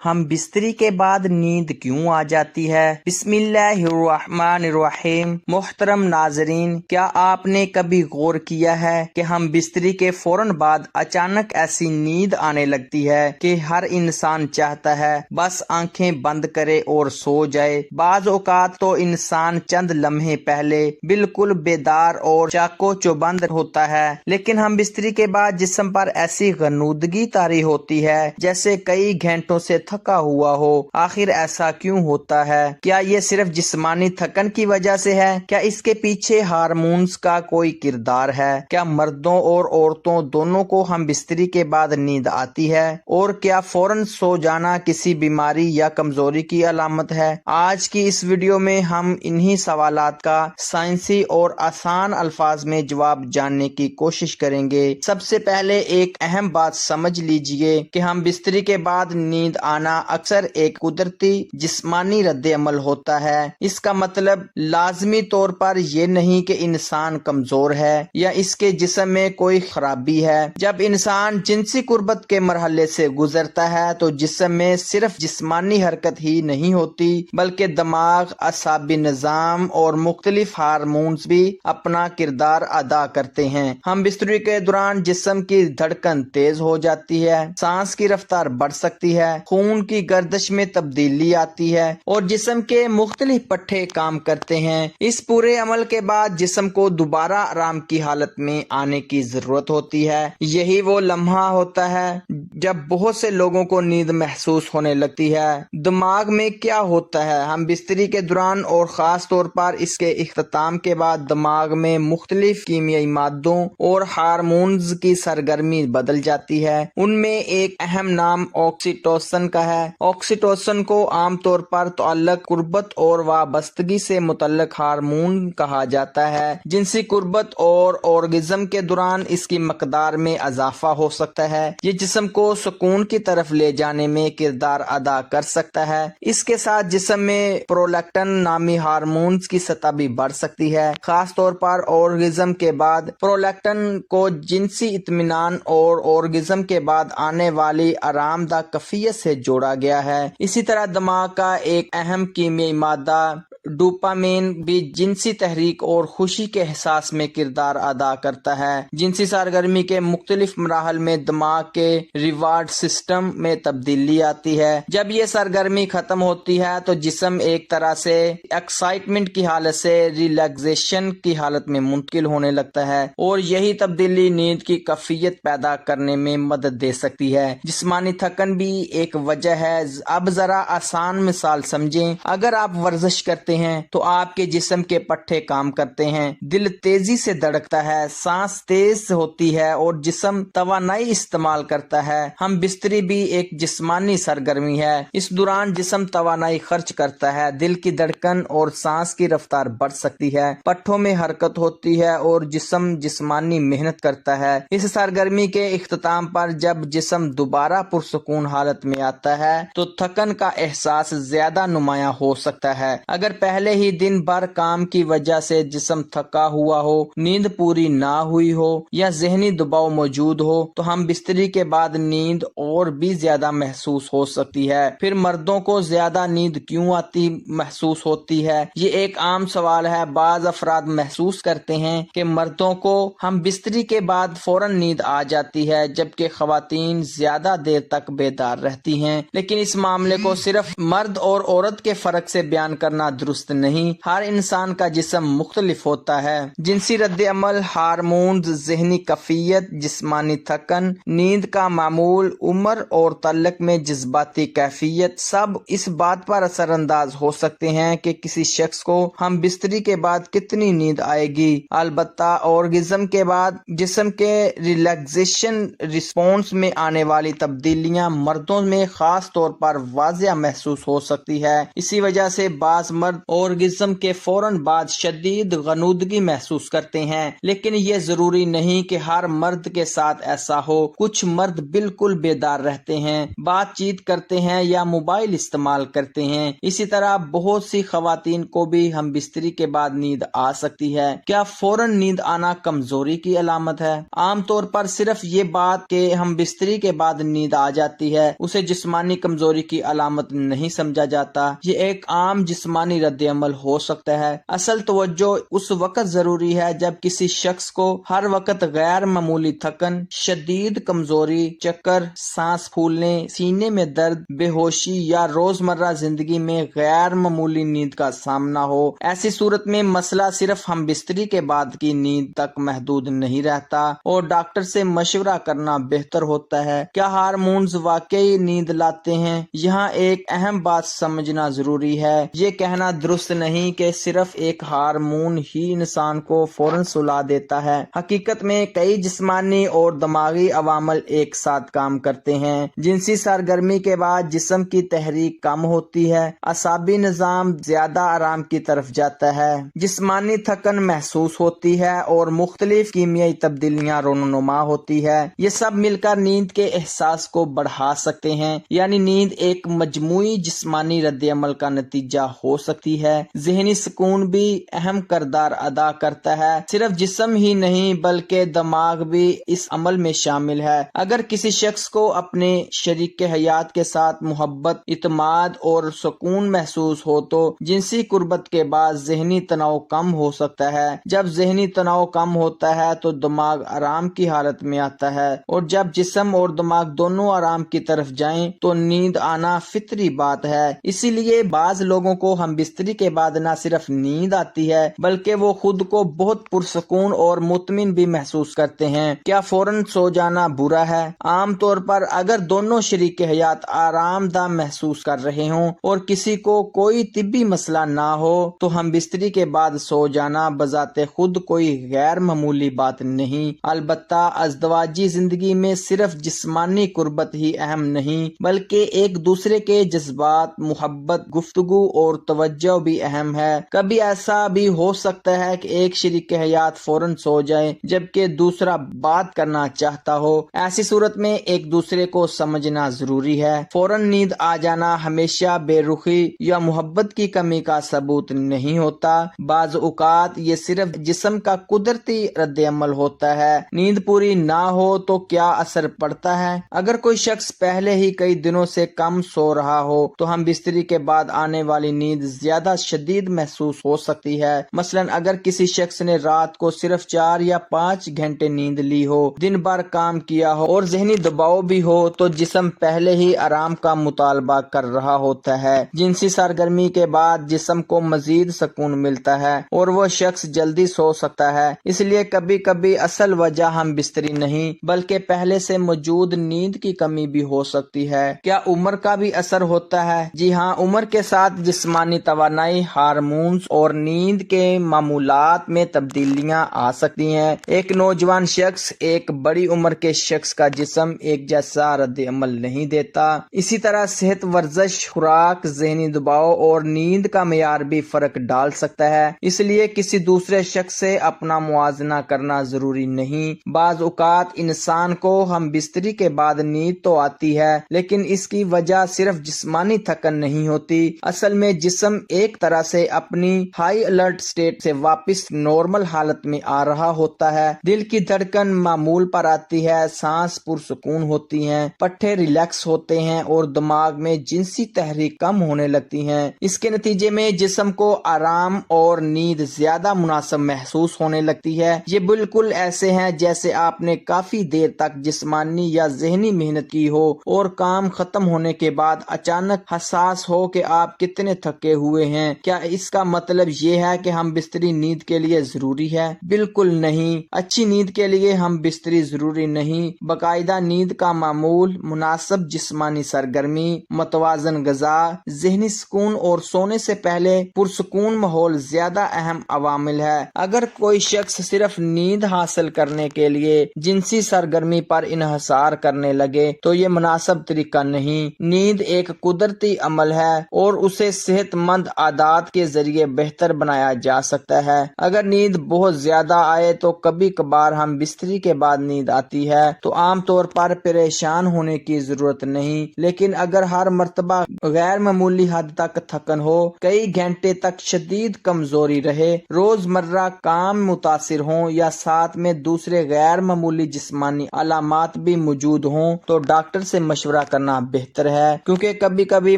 ہم بستری کے بعد نیند کیوں آ جاتی ہے؟ بسم اللہ الرحمن الرحیم۔ محترم ناظرین، کیا آپ نے کبھی غور کیا ہے کہ ہم بستری کے فوراً بعد اچانک ایسی نیند آنے لگتی ہے کہ ہر انسان چاہتا ہے بس آنکھیں بند کرے اور سو جائے۔ بعض اوقات تو انسان چند لمحے پہلے بالکل بیدار اور چاقو چوبند ہوتا ہے، لیکن ہم بستری کے بعد جسم پر ایسی غنودگی طاری ہوتی ہے جیسے کئی گھنٹوں سے تھکا ہوا ہو۔ آخر ایسا کیوں ہوتا ہے؟ کیا یہ صرف جسمانی تھکن کی وجہ سے ہے؟ کیا اس کے پیچھے ہارمونز کا کوئی کردار ہے؟ کیا مردوں اور عورتوں دونوں کو ہم بستری کے بعد نیند آتی ہے؟ اور کیا فوراً سو جانا کسی بیماری یا کمزوری کی علامت ہے؟ آج کی اس ویڈیو میں ہم انہی سوالات کا سائنسی اور آسان الفاظ میں جواب جاننے کی کوشش کریں گے۔ سب سے پہلے ایک اہم بات سمجھ لیجئے کہ ہم بستری کے بعد نیند آنا اکثر ایک قدرتی جسمانی رد عمل ہوتا ہے۔ اس کا مطلب لازمی طور پر یہ نہیں کہ انسان کمزور ہے یا اس کے جسم میں کوئی خرابی ہے۔ جب انسان جنسی قربت کے مرحلے سے گزرتا ہے تو جسم میں صرف جسمانی حرکت ہی نہیں ہوتی بلکہ دماغ، اعصابی نظام اور مختلف ہارمونز بھی اپنا کردار ادا کرتے ہیں۔ ہم بستری کے دوران جسم کی دھڑکن تیز ہو جاتی ہے، سانس کی رفتار بڑھ سکتی ہے، خون کی گردش میں تبدیلی آتی ہے اور جسم کے مختلف پٹھے کام کرتے ہیں۔ اس پورے عمل کے بعد جسم کو دوبارہ آرام کی حالت میں آنے کی ضرورت ہوتی ہے۔ یہی وہ لمحہ ہوتا ہے جب بہت سے لوگوں کو نیند محسوس ہونے لگتی ہے۔ دماغ میں کیا ہوتا ہے؟ ہم بستری کے دوران اور خاص طور پر اس کے اختتام کے بعد دماغ میں مختلف کیمیائی مادوں اور ہارمونز کی سرگرمی بدل جاتی ہے۔ ان میں ایک اہم نام آکسیٹوسن کا ہے۔ آکسیٹوسن کو عام طور پر تعلق، قربت اور وابستگی سے متعلق ہارمون کہا جاتا ہے۔ جنسی قربت اور اورگزم کے دوران اس کی مقدار میں اضافہ ہو سکتا ہے۔ یہ جسم کو سکون کی طرف لے جانے میں کردار ادا کر سکتا ہے۔ اس کے ساتھ جسم میں پرولیکٹن نامی ہارمونز کی سطح بھی بڑھ سکتی ہے۔ خاص طور پر اورگزم کے بعد پرولیکٹن کو جنسی اطمینان اور اورگزم کے بعد آنے والی آرام دہ کیفیت سے جوڑا گیا ہے۔ اسی طرح دماغ کا ایک اہم کیمیائی مادہ ڈوپامین بھی جنسی تحریک اور خوشی کے احساس میں کردار ادا کرتا ہے۔ جنسی سرگرمی کے مختلف مراحل میں دماغ کے ریوارڈ سسٹم میں تبدیلی آتی ہے۔ جب یہ سرگرمی ختم ہوتی ہے تو جسم ایک طرح سے ایکسائٹمنٹ کی حالت سے ریلیکسیشن کی حالت میں منتقل ہونے لگتا ہے اور یہی تبدیلی نیند کی کیفیت پیدا کرنے میں مدد دے سکتی ہے۔ جسمانی تھکن بھی ایک وجہ ہے۔ اب ذرا آسان مثال سمجھیں۔ اگر آپ ورزش کرتے ہیں تو آپ کے جسم کے پٹھے کام کرتے ہیں، دل تیزی سے دھڑکتا ہے، سانس تیز ہوتی ہے اور جسم توانائی استعمال کرتا ہے۔ ہم بستری بھی ایک جسمانی سرگرمی ہے۔ اس دوران جسم توانائی خرچ کرتا ہے، دل کی دھڑکن اور سانس کی رفتار بڑھ سکتی ہے، پٹھوں میں حرکت ہوتی ہے اور جسم جسمانی محنت کرتا ہے۔ اس سرگرمی کے اختتام پر جب جسم دوبارہ پرسکون حالت میں آتا ہے تو تھکن کا احساس زیادہ نمایاں ہو سکتا ہے۔ اگر پہلے ہی دن بھر کام کی وجہ سے جسم تھکا ہوا ہو، نیند پوری نہ ہوئی ہو یا ذہنی دباؤ موجود ہو تو ہم بستری کے بعد نیند اور بھی زیادہ محسوس ہو سکتی ہے۔ پھر مردوں کو زیادہ نیند کیوں آتی محسوس ہوتی ہے؟ یہ ایک عام سوال ہے۔ بعض افراد محسوس کرتے ہیں کہ مردوں کو ہم بستری کے بعد فوراً نیند آ جاتی ہے جبکہ خواتین زیادہ دیر تک بیدار رہتی ہیں، لیکن اس معاملے کو صرف مرد اور عورت کے فرق سے بیان کرنا درست نہیں۔ ہر انسان کا جسم مختلف ہوتا ہے۔ جنسی رد عمل، ہارمونز، ذہنی کیفیت، جسمانی تھکن، نیند کا معمول، عمر اور تعلق میں جذباتی کیفیت سب اس بات پر اثر انداز ہو سکتے ہیں کہ کسی شخص کو ہم بستری کے بعد کتنی نیند آئے گی۔ البتہ اورگزم کے بعد جسم کے ریلیکسیشن رسپانس میں آنے والی تبدیلیاں مردوں میں خاص طور پر واضح محسوس ہو سکتی ہے۔ اسی وجہ سے بعض مرد اور جسم کے فوراً بعد شدید غنودگی محسوس کرتے ہیں، لیکن یہ ضروری نہیں کہ ہر مرد کے ساتھ ایسا ہو۔ کچھ مرد بالکل بیدار رہتے ہیں، بات چیت کرتے ہیں یا موبائل استعمال کرتے ہیں۔ اسی طرح بہت سی خواتین کو بھی ہم بستری کے بعد نیند آ سکتی ہے۔ کیا فوراً نیند آنا کمزوری کی علامت ہے؟ عام طور پر صرف یہ بات کہ ہم بستری کے بعد نیند آ جاتی ہے اسے جسمانی کمزوری کی علامت نہیں سمجھا جاتا۔ یہ ایک عام جسمانی رد عمل ہو سکتا ہے۔ اصل توجہ اس وقت ضروری ہے جب کسی شخص کو ہر وقت غیر معمولی تھکن، شدید کمزوری، چکر، سانس پھولنے، سینے میں درد، بے ہوشی یا روزمرہ زندگی میں غیر معمولی نیند کا سامنا ہو۔ ایسی صورت میں مسئلہ صرف ہم بستری کے بعد کی نیند تک محدود نہیں رہتا اور ڈاکٹر سے مشورہ کرنا بہتر ہوتا ہے۔ کیا ہارمونز واقعی نیند لاتے ہیں؟ یہاں ایک اہم بات سمجھنا ضروری ہے۔ یہ کہنا درست نہیں کہ صرف ایک ہارمون ہی انسان کو فوراً سلا دیتا ہے۔ حقیقت میں کئی جسمانی اور دماغی عوامل ایک ساتھ کام کرتے ہیں۔ جنسی سرگرمی کے بعد جسم کی تحریک کم ہوتی ہے، اعصابی نظام زیادہ آرام کی طرف جاتا ہے، جسمانی تھکن محسوس ہوتی ہے اور مختلف کیمیائی تبدیلیاں رونما ہوتی ہے۔ یہ سب مل کر نیند کے احساس کو بڑھا سکتے ہیں، یعنی نیند ایک مجموعی جسمانی رد عمل کا نتیجہ ہو سکتی ہے۔ ذہنی سکون بھی اہم کردار ادا کرتا ہے۔ صرف جسم ہی نہیں بلکہ دماغ بھی اس عمل میں شامل ہے۔ اگر کسی شخص کو اپنے شریک حیات کے ساتھ محبت، اعتماد اور سکون محسوس ہو تو جنسی قربت کے بعد ذہنی تناؤ کم ہو سکتا ہے۔ جب ذہنی تناؤ کم ہوتا ہے تو دماغ آرام کی حالت میں آتا ہے، اور جب جسم اور دماغ دونوں آرام کی طرف جائیں تو نیند آنا فطری بات ہے۔ اسی لیے بعض لوگوں کو ہم بستری کے بعد نہ صرف نیند آتی ہے بلکہ وہ خود کو بہت پرسکون اور مطمئن بھی محسوس کرتے ہیں۔ کیا فوراً سو جانا برا ہے؟ عام طور پر اگر دونوں شریک حیات آرام دہ محسوس کر رہے ہوں اور کسی کو کوئی طبی مسئلہ نہ ہو تو ہم بستری کے بعد سو جانا بذات خود کوئی غیر معمولی بات نہیں۔ البتہ ازدواجی زندگی میں صرف جسمانی قربت ہی اہم نہیں بلکہ ایک دوسرے کے جذبات، محبت، گفتگو اور توجہ بھی اہم ہے۔ کبھی ایسا بھی ہو سکتا ہے کہ ایک شریک حیات فوراً سو جائے جبکہ دوسرا بات کرنا چاہتا ہو۔ ایسی صورت میں ایک دوسرے کو سمجھنا ضروری ہے۔ فوراً نیند آ جانا ہمیشہ بے رخی یا محبت کی کمی کا ثبوت نہیں ہوتا۔ بعض اوقات یہ صرف جسم کا قدرتی رد عمل ہوتا ہے۔ نیند پوری نہ ہو تو کیا اثر پڑتا ہے؟ اگر کوئی شخص پہلے ہی کئی دنوں سے کم سو رہا ہو تو ہم بستری کے بعد آنے والی نیند زیادہ شدید محسوس ہو سکتی ہے۔ مثلا اگر کسی شخص نے رات کو صرف 4 یا 5 گھنٹے نیند لی ہو، دن بھر کام کیا ہو اور ذہنی دباؤ بھی ہو تو جسم پہلے ہی آرام کا مطالبہ کر رہا ہوتا ہے۔ جنسی سرگرمی کے بعد جسم کو مزید سکون ملتا ہے اور وہ شخص جلدی سو سکتا ہے۔ اس لیے کبھی کبھی اصل وجہ ہم بستری نہیں بلکہ پہلے سے موجود نیند کی کمی بھی ہو سکتی ہے۔ کیا عمر کا بھی اثر ہوتا ہے؟ جی ہاں، عمر کے ساتھ جسمانی توانائی، ہارمونز اور نیند کے معمولات میں تبدیلیاں آ سکتی ہیں۔ ایک نوجوان شخص ایک بڑی عمر کے شخص کا جسم ایک جیسا رد عمل نہیں دیتا۔ اسی طرح صحت، ورزش، خوراک، ذہنی دباؤ اور نیند کا معیار بھی فرق ڈال سکتا ہے۔ اس لیے کسی دوسرے شخص سے اپنا موازنہ کرنا ضروری نہیں۔ بعض اوقات انسان کو ہم بستری کے بعد نیند تو آتی ہے لیکن اس کی وجہ صرف جسمانی تھکن نہیں ہوتی۔ اصل میں جسم ایک طرح سے اپنی ہائی الرٹ سٹیٹ سے واپس نارمل حالت میں آ رہا ہوتا ہے۔ دل کی دھڑکن معمول پر آتی ہے، سانس پرسکون ہوتی ہیں، پٹھے ریلیکس ہوتے ہیں اور دماغ میں جنسی تحریک کم ہونے لگتی ہیں۔ اس کے نتیجے میں جسم کو آرام اور نیند زیادہ مناسب محسوس ہونے لگتی ہے۔ یہ بالکل ایسے ہیں جیسے آپ نے کافی دیر تک جسمانی یا ذہنی محنت کی ہو اور کام ختم ہونے کے بعد اچانک حساس ہو کہ آپ کتنے تھکے ہوئے ہیں۔ کیا اس کا مطلب یہ ہے کہ ہم بستری نیند کے لیے ضروری ہے؟ بالکل نہیں۔ اچھی نیند کے لیے ہم بستری ضروری نہیں۔ باقاعدہ نیند کا معمول، مناسب جسمانی سرگرمی، متوازن غذا، ذہنی سکون اور سونے سے پہلے پرسکون ماحول زیادہ اہم عوامل ہے۔ اگر کوئی شخص صرف نیند حاصل کرنے کے لیے جنسی سرگرمی پر انحصار کرنے لگے تو یہ مناسب طریقہ نہیں۔ نیند ایک قدرتی عمل ہے اور اسے صحت مند عادات کے ذریعے بہتر بنایا جا سکتا ہے۔ اگر نیند بہت زیادہ آئے تو کبھی کبھار ہم بستری کے بعد نیند آتی ہے تو عام طور پر پریشان ہونے کی ضرورت نہیں، لیکن اگر ہر مرتبہ غیر معمولی حد تک تھکن ہو، کئی گھنٹے تک شدید کمزوری رہے، روزمرہ کام متاثر ہوں یا ساتھ میں دوسرے غیر معمولی جسمانی علامات بھی موجود ہوں تو ڈاکٹر سے مشورہ کرنا بہتر ہے، کیونکہ کبھی کبھی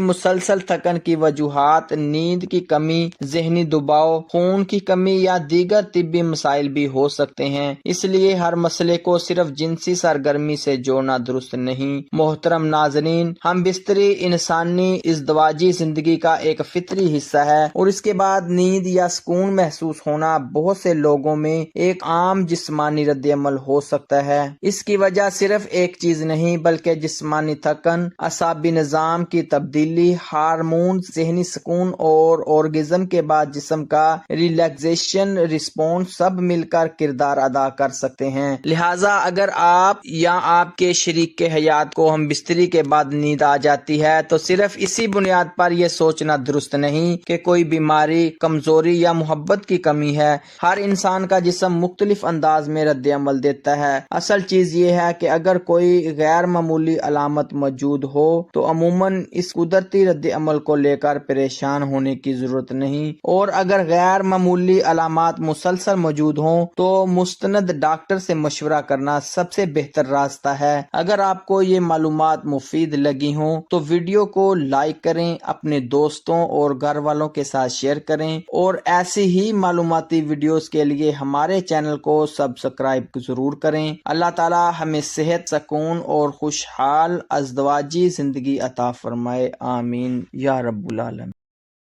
مسلسل تھکن کی وجوہات نیند کی کمی، ذہنی دباؤ، خون کی کمی یا دیگر طبی مسائل بھی ہو سکتے ہیں۔ اس لیے ہر مسئلے کو صرف جنسی سرگرمی سے جوڑنا درست نہیں۔ محترم ناظرین، ہم بستری انسانی ازدواجی زندگی کا ایک فطری حصہ ہے اور اس کے بعد نیند یا سکون محسوس ہونا بہت سے لوگوں میں ایک عام جسمانی رد عمل ہو سکتا ہے۔ اس کی وجہ صرف ایک چیز نہیں بلکہ جسمانی تھکن، اعصابی نظام کی تبدیلی، ہارمون، ذہنی سکون اور اورگزم کے بعد جسم کا ریلیکسیشن رسپانس سب مل کر کردار ادا کر سکتے ہیں۔ لہٰذا اگر آپ یا آپ کے شریک حیات کو ہم بستری کے بعد نیند آ جاتی ہے تو صرف اسی بنیاد پر یہ سوچنا درست نہیں کہ کوئی بیماری، کمزوری یا محبت کی کمی ہے۔ ہر انسان کا جسم مختلف انداز میں رد عمل دیتا ہے۔ اصل چیز یہ ہے کہ اگر کوئی غیر معمولی علامت موجود ہو تو عموماً اس قدرتی رد عمل کو لے کر پریشان ہونے کی ضرورت نہیں، اور اگر غیر معمولی علامات مسلسل موجود ہوں تو مستند ڈاکٹر سے مشورہ کرنا سب سے بہتر راستہ ہے۔ اگر آپ کو یہ معلومات مفید لگی ہوں تو ویڈیو کو لائک کریں، اپنے دوستوں اور گھر والوں کے ساتھ شیئر کریں، اور ایسی ہی معلوماتی ویڈیوز کے لیے ہمارے چینل کو سبسکرائب ضرور کریں۔ اللہ تعالی ہمیں صحت، سکون اور خوشحال ازدواجی زندگی عطا فرمائے، آمین یا رب العالمین۔